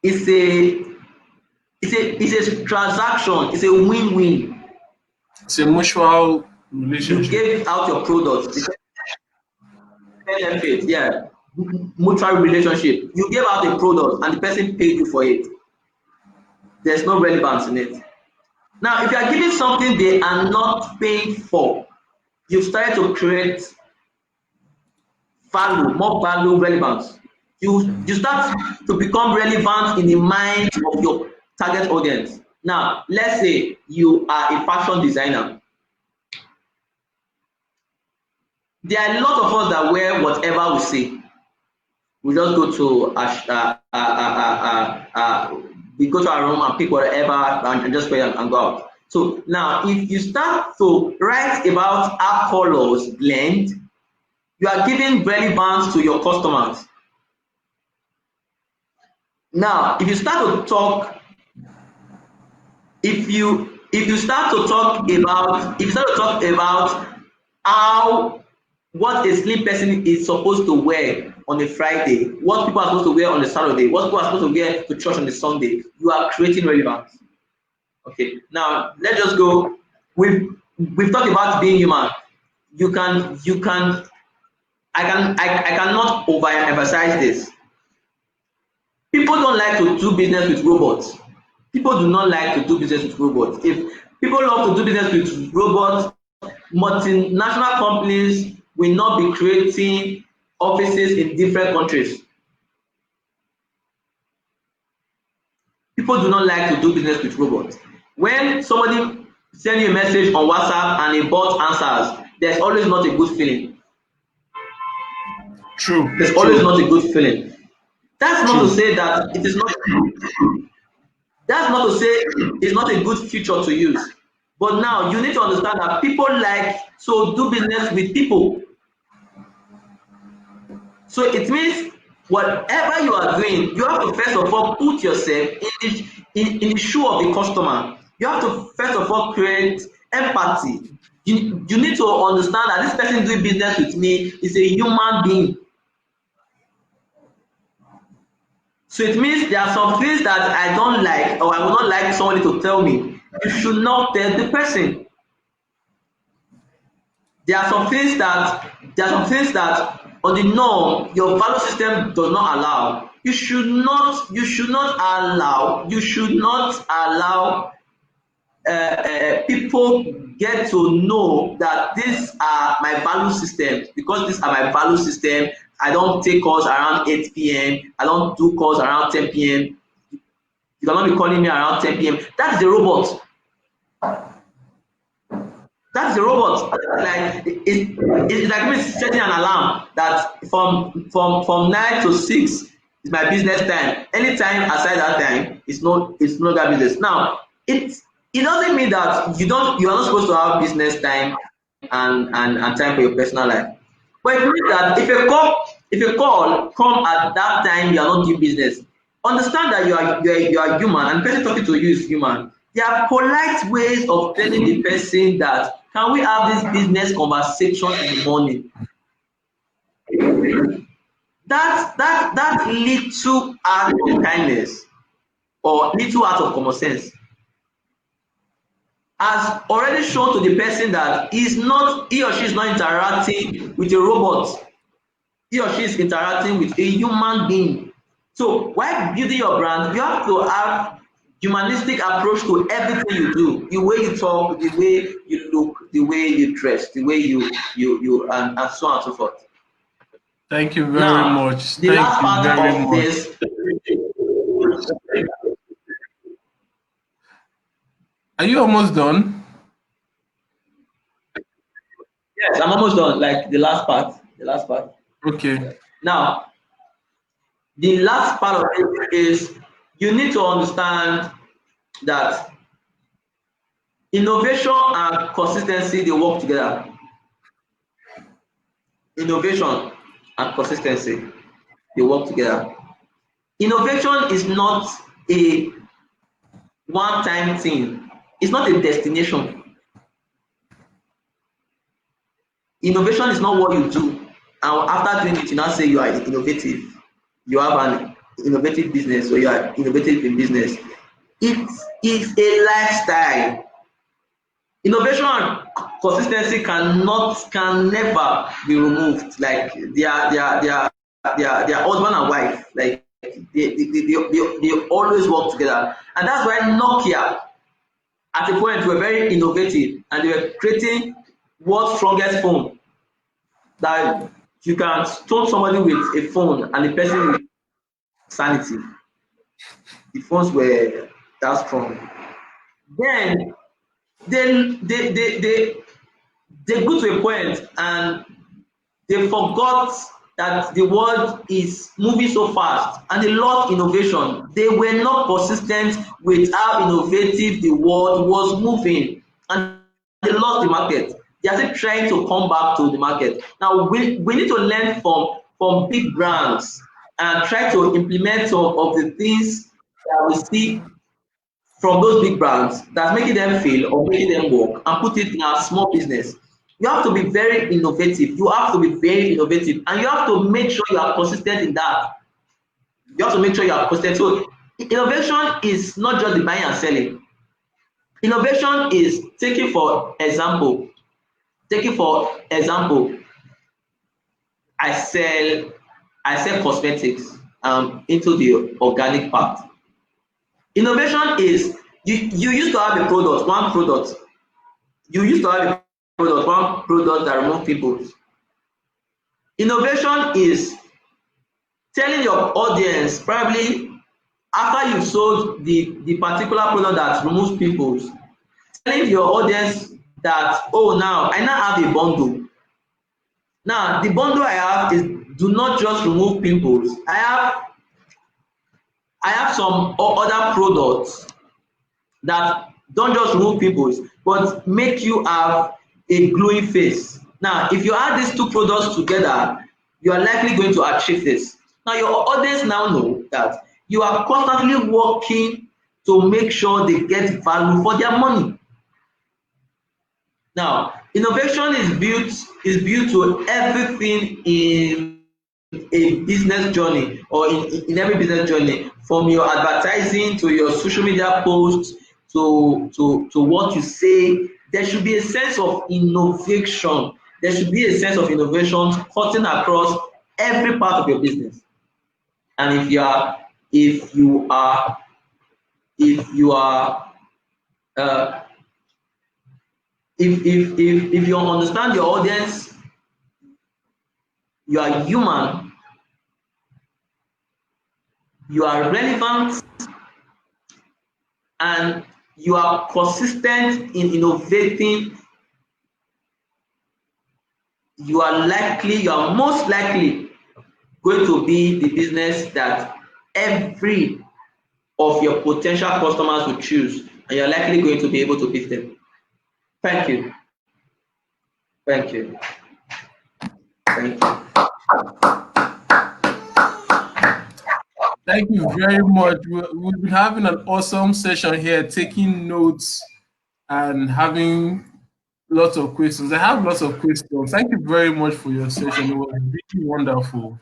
It's a transaction. It's a win-win. It's a mutual You relationship. gave out your product. Benefit, yeah, mutual relationship. You gave out a product and the person paid you for it. There's no relevance in it. Now, if you are giving something they are not paying for, you've started to create value, more value, relevance. You start to become relevant in the mind of your target audience. Now, let's say you are a fashion designer. There are a lot of us that wear whatever we see. We just go to we go to our room and pick whatever and just wear and go out. So now, if you start to write about how colors blend, you are giving relevance to your customers. Now, if you start to talk, if you start to talk about how what a slim person is supposed to wear on a Friday, what people are supposed to wear on a Saturday, what people are supposed to wear to church on a Sunday, you are creating relevance. Okay, now let's just go. We've talked about being human. I cannot overemphasize this. People don't like to do business with robots. People do not like to do business with robots. If people love to do business with robots, multinational companies will not be creating offices in different countries. People do not like to do business with robots. When somebody sends you a message on WhatsApp and a bot answers, there's always not a good feeling. True. There's always not a good feeling. That's not to say that it is not. That's not to say it's not a good feature to use. But now you need to understand that people like to do business with people. So it means whatever you are doing, you have to first of all put yourself in the shoe of the customer. You have to first of all create empathy. You need to understand that this person doing business with me is a human being. So it means there are some things that I don't like, or I would not like somebody to tell me. You should not tell the person. There are some things that or the norm your value system does not allow, you should not allow people get to know that these are my value systems. Because these are my value system, I don't take calls around 8 p.m. I don't do calls around 10 p.m. You cannot be calling me around 10 p.m. That's the robot. That's the robot. Like it's like me setting an alarm that from 9 to 6 is my business time. Anytime aside that time, it's no that business. Now it doesn't mean that you are not supposed to have business time and time for your personal life. But it means that if a call come at that time, you are not doing business. Understand that you are human, and the person talking to you is human. There are polite ways of telling the person that, can we have this business conversation in the morning? That little act of kindness or little act of common sense has already shown to the person that he or she is not interacting with a robot. He or she is interacting with a human being. So while building your brand, you have to have humanistic approach to everything you do. The way you talk, the way you look, the way you dress, the way you and so on and so forth. Thank you very Now, much. the Thank last you part very of much. this. Are you almost done? Yes, I'm almost done. Like the last part. The last part. Okay. Now, the last part of it is you need to understand that innovation and consistency they work together. Innovation and consistency they work together. Innovation is not a one-time thing. It's not a destination. Innovation is not what you do, and after doing it, you now say you are innovative. You have an innovative business, or you are innovative in business. It is a lifestyle. Innovation and consistency can never be removed. Like they are husband and wife. Like they always work together, and that's why Nokia at a point were very innovative, and they were creating world's strongest phone, that you can stone somebody with a phone and the person with sanity. The phones were that strong. Then they go to a point and they forgot that the world is moving so fast, and they lost innovation. They were not consistent with how innovative the world was moving, and they lost the market. They are still trying to come back to the market. Now we need to learn from big brands and try to implement some of the things that we see from those big brands that's making them fail or making them work, and put it in our small business. You have to be very innovative. You have to be very innovative, and you have to make sure you are consistent in that. You have to make sure you are consistent. So innovation is not just the buying and selling. Innovation is taking for example, I sell cosmetics into the organic part. Innovation is you used to have a product, one product. You used to have a product, one product that remove pimples. Innovation is telling your audience, probably after you've sold the particular product that removes pimples, telling your audience that, oh, now I now have a bundle. Now the bundle I have is, do not just remove pimples. I have some other products that don't just remove pimples but make you have a glowing face. Now if you add these two products together, you are likely going to achieve this. Now your audience now know that you are constantly working to make sure they get value for their money. Now innovation is built to everything in a business journey, or in every business journey, from your advertising to your social media posts to what you say. There should be a sense of innovation. There should be a sense of innovation cutting across every part of your business. And if you are if you are uh, if you understand your audience, you are human, you are relevant, and you are consistent in innovating, you are most likely going to be the business that every of your potential customers will choose, and you're likely going to be able to beat them. Thank you. Thank you. Thank you. Thank you very much. We'll be having an awesome session here, taking notes and having lots of questions. I have lots of questions. Thank you very much for your session. It was really wonderful.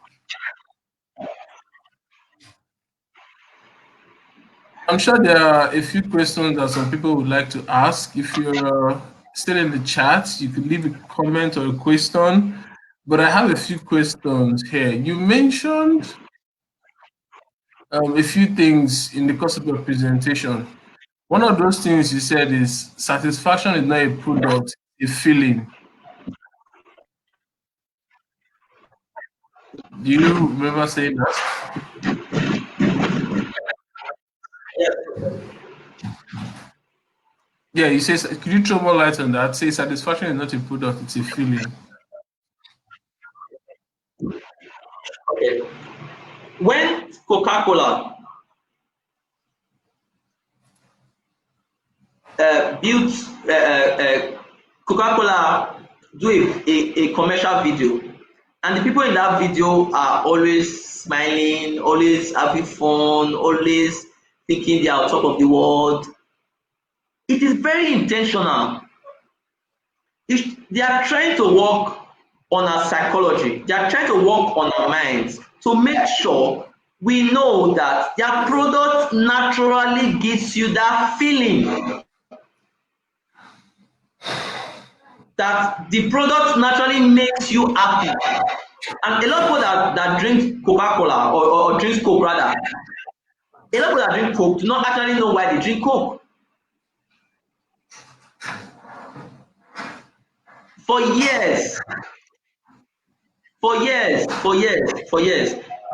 I'm sure there are a few questions that some people would like to ask. If you're still in the chat, you could leave a comment or a question. But I have a few questions here. You mentioned a few things in the course of your presentation. One of those things you said is satisfaction is not a product, a feeling. Do you remember saying that? Yeah, you say, could you throw more light on that? Say satisfaction is not a product, it's a feeling. Okay. When Coca-Cola built Coca-Cola do a commercial video, and the people in that video are always smiling, always having fun, always thinking they are on top of the world. It is very intentional. They are trying to work on our psychology. They are trying to work on our minds to make sure we know that their product naturally gives you that feeling, that the product naturally makes you happy. And a lot of people that drink Coca-Cola or drink Coke rather, a lot of people that drink Coke do not actually know why they drink Coke. For years, for years,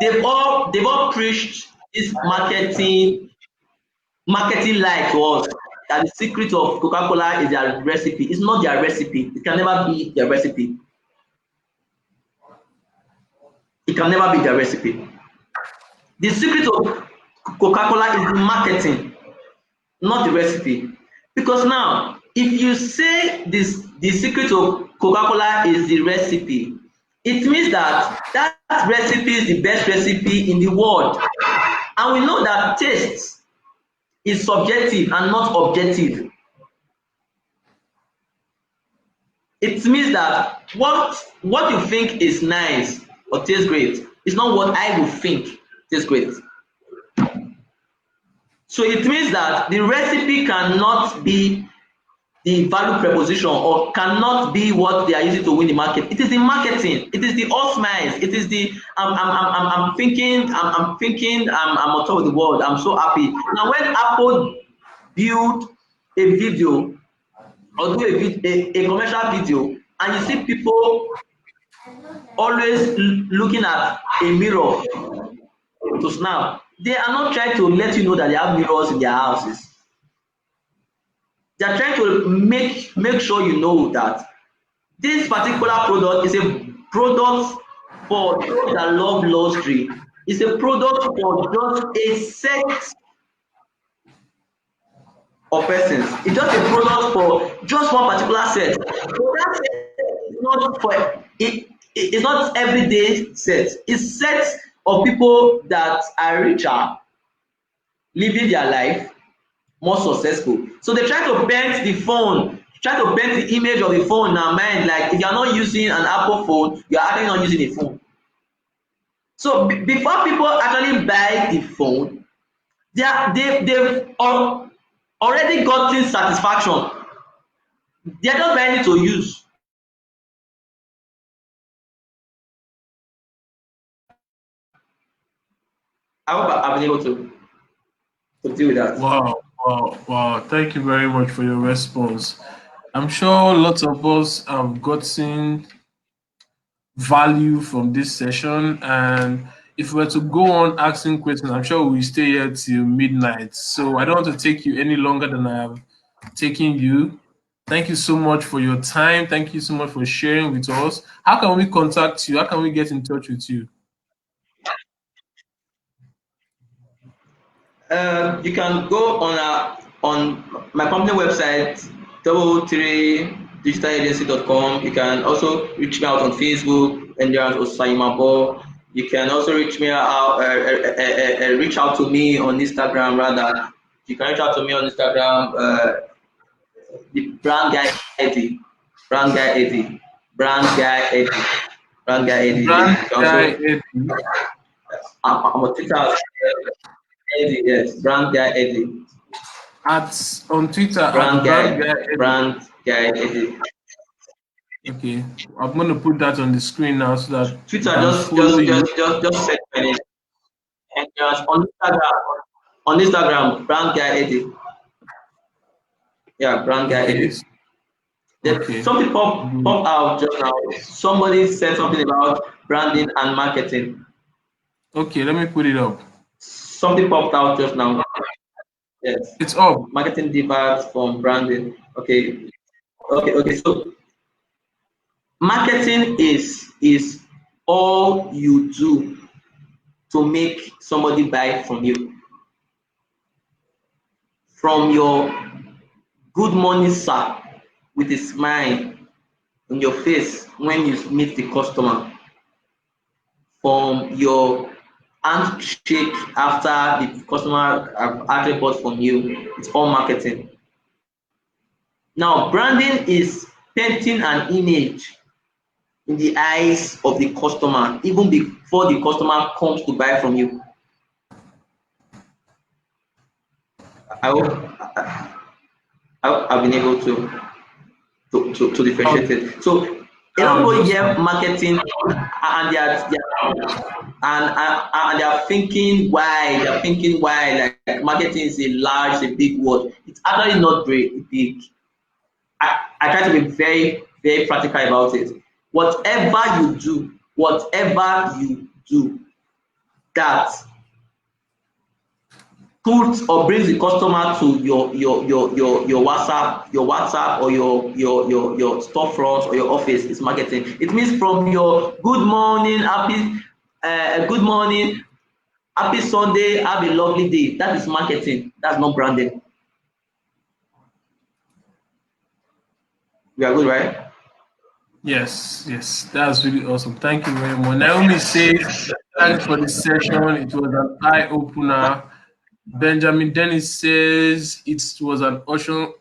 they've all preached this marketing lie to us, that the secret of Coca-Cola is their recipe. It's not their recipe. It can never be their recipe. It can never be their recipe. The secret of Coca-Cola is the marketing, not the recipe. Because now, if you say the secret of Coca-Cola is the recipe, it means that that recipe is the best recipe in the world. And we know that taste is subjective and not objective. It means that what you think is nice or tastes great is not what I will think tastes great. So it means that the recipe cannot be the value proposition or cannot be what they are using to win the market. It is the marketing. It is the all smiles. It is the I'm thinking I'm on top of the world. I'm so happy. Now when Apple build a video or do a commercial video and you see people always looking at a mirror to snap, they are not trying to let you know that they have mirrors in their houses. They are trying to make sure you know that this particular product is a product for those that love luxury. It's a product for just a set of persons. It's just a product for just one particular set. So that set is not for it's not everyday set. It's sets of people that are richer, living their life more successful. So they try to paint the phone, try to paint the image of the phone in our mind, like if you're not using an Apple phone, you're actually not using a phone. So before people actually buy the phone, they've already gotten satisfaction. They're just buying it to use. I hope I've been able to deal with that. Wow, wow, wow. Thank you very much for your response. I'm sure lots of us have gotten value from this session. And if we were to go on asking questions, I'm sure we'll stay here till midnight. So I don't want to take you any longer than I have taken you. Thank you so much for your time. Thank you so much for sharing with us. How can we contact you? How can we get in touch with you? You can go on my company website, oo3digitalagency.com. You can also reach me out on Facebook, Endurance Osayomwanbor. You can also reach out to me on Instagram rather. You can reach out to me on Instagram, the brand guy Eddie, brand guy Eddie, brand guy Eddie, brand guy Eddie. Brand You can guy also Eddie. I'm on Twitter. Eddie, yes, brand guy Eddie. On Twitter at Brand brand guy, guy Eddie. brand guy Eddie. Okay, I'm going to put that on the screen now so that we Twitter, can follow you. just search my name. And on Instagram, brand guy Eddie. Yeah, brand guy Okay, Eddie. okay. Something Good. pop out just now. Somebody said something about branding and marketing. Okay, let me put it up. Something popped out just now. Yes, It's up. marketing differs from branding. Okay, okay. So marketing is all you do to make somebody buy from you. From your good morning sir with a smile on your face when you meet the customer, from your handshake after the customer have actually bought from you, it's all marketing. Now branding is painting an image in the eyes of the customer even before the customer comes to buy from you. I hope I've been able to Oh, differentiate it. So a that lot of was people awesome. hear marketing and they are thinking why, like marketing is a large, a big word. It's actually not very big. I try to be very practical about it. Whatever you do that puts or brings the customer to your WhatsApp or your storefront or your office is marketing. It means from your good morning, happy Sunday, have a lovely day. That is marketing. That's not branding. We are good, right? Yes, yes, that's really awesome. Thank you very much. Naomi says, thanks for the session. It was an eye opener. Benjamin Dennis says it was an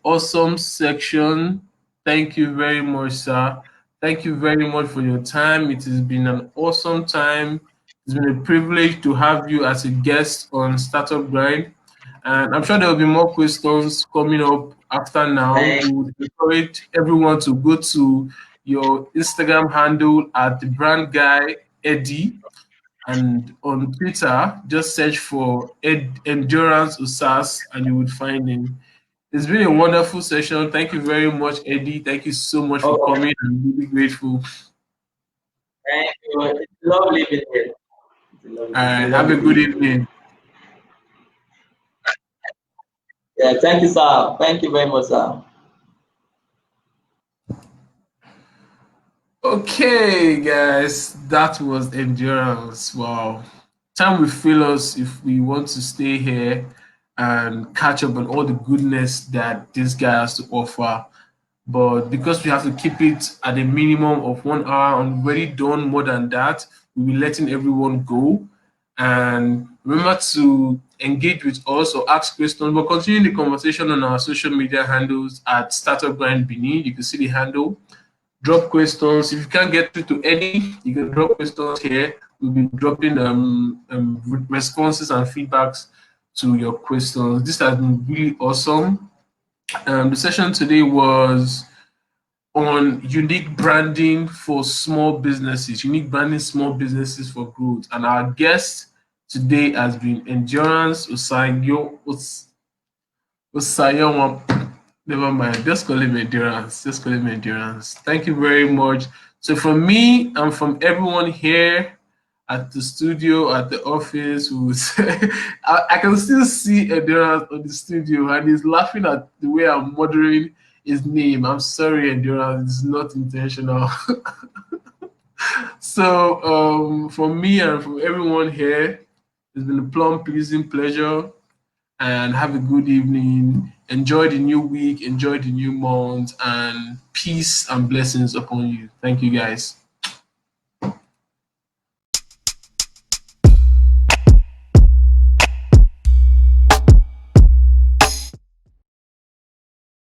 awesome section. Thank you very much, sir. Thank you very much for your time. It has been an awesome time. It's been a privilege to have you as a guest on Startup Grind. And I'm sure there will be more questions coming up after now. Thank We would encourage everyone to go to your Instagram handle at the brand guy Eddie, and on Twitter, just search for Endurance Usas and you would find him. It's been a wonderful session. Thank you very much, Eddie. Thank you so much for oh, coming. I'm really grateful. thank you. It's lovely being here. All It's a right. Have lovely a good being here. evening. Yeah, thank you, sir. Thank you very much, sir. Okay, guys, that was Endurance. Wow. Time will fail us if we want to stay here and catch up on all the goodness that this guy has to offer. But because we have to keep it at a minimum of 1 hour and we've already done more than that, we'll be letting everyone go. And remember to engage with us or ask questions. We'll continue the conversation on our social media handles at Startup Grind Benin. You can see the handle. Drop questions. If you can't get through to Eddie, you can drop questions here. We'll be dropping responses and feedbacks to your questions. This has been really awesome. The session today was on unique branding for small businesses, unique branding small businesses for growth. And our guest today has been Endurance Osayomwanbor. Never mind. Just call him Endurance. Just call him Endurance. Thank you very much. So from me and from everyone here at the studio, at the office, I can still see Endurance on the studio, and he's laughing at the way I'm murdering his name. I'm sorry, Endurance. It's not intentional. So from me and from everyone here, it's been a plum pleasing pleasure, and have a good evening. Enjoy the new week, enjoy the new month, and peace and blessings upon you. Thank you, guys.